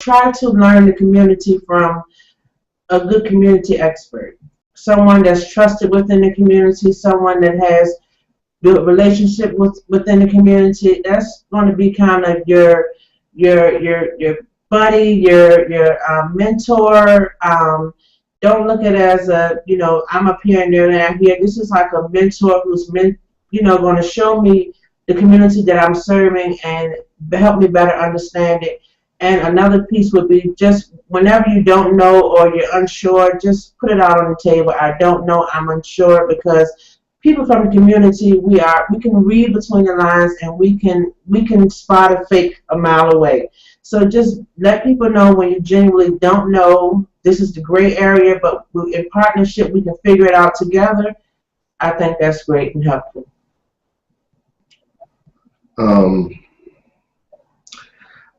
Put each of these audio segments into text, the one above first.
try to learn the community from a good community expert, someone that's trusted within the community, someone that has built relationship within the community. That's going to be kind of your buddy, your mentor. Don't look at it as a, you know, I'm up here and they're down here. This is like a mentor who's going to show me the community that I'm serving and help me better understand it. And another piece would be just whenever you don't know or you're unsure, just put it out on the table. I don't know, I'm unsure, because people from the community, we can read between the lines, and we can spot a fake a mile away. So just let people know when you genuinely don't know. This is the gray area, but in partnership we can figure it out together. I think that's great and helpful.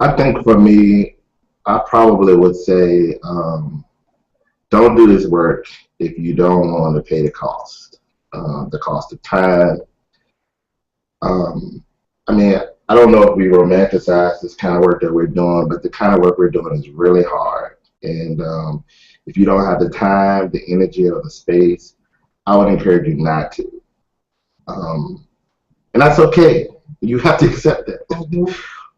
I think for me, I probably would say don't do this work if you don't want to pay the cost of time. I mean, I don't know if we romanticize this kind of work that we're doing, but the kind of work we're doing is really hard. And if you don't have the time, the energy, or the space, I would encourage you not to. And that's okay. You have to accept that.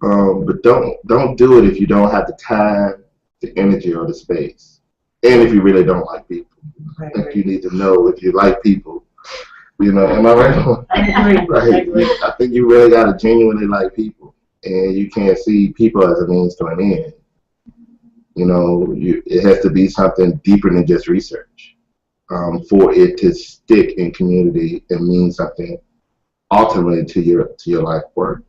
But don't do it if you don't have the time, the energy, or the space. And if you really don't like people. I think you need to know if you like people. You know, am I right? I agree. Right. I think you really got to genuinely like people. And you can't see people as a means to an end. You know, it has to be something deeper than just research for it to stick in community and mean something ultimately to your life work.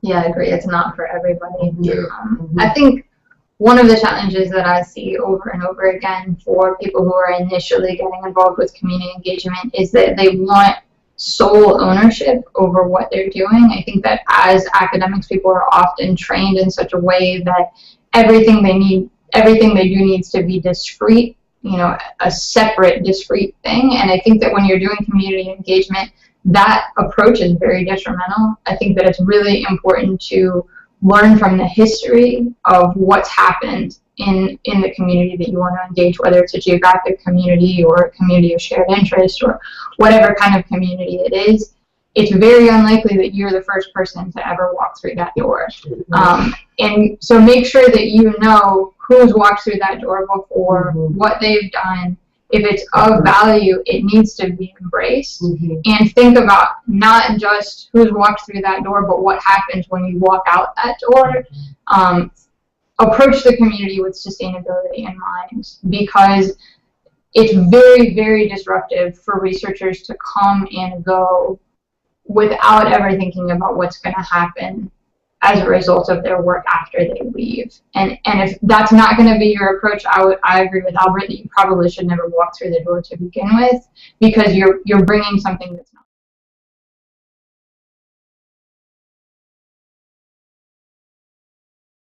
Yeah, I agree. It's not for everybody. Yeah. I think one of the challenges that I see over and over again for people who are initially getting involved with community engagement is that they want sole ownership over what they're doing. I think that as academics, people are often trained in such a way that everything they do needs to be discrete, you know, a separate, discrete thing. And I think that when you're doing community engagement, that approach is very detrimental. I think that it's really important to learn from the history of what's happened in the community that you want to engage, whether it's a geographic community or a community of shared interest or whatever kind of community it is. It's very unlikely that you're the first person to ever walk through that door. And so make sure that you know who's walked through that door before, what they've done. If it's of value, it needs to be embraced. And think about not just who's walked through that door, but what happens when you walk out that door. Approach the community with sustainability in mind, because it's very, very disruptive for researchers to come and go without ever thinking about what's going to happen as a result of their work after they leave. And if that's not going to be your approach, I agree with Albert that you probably should never walk through the door to begin with, because you're bringing something that's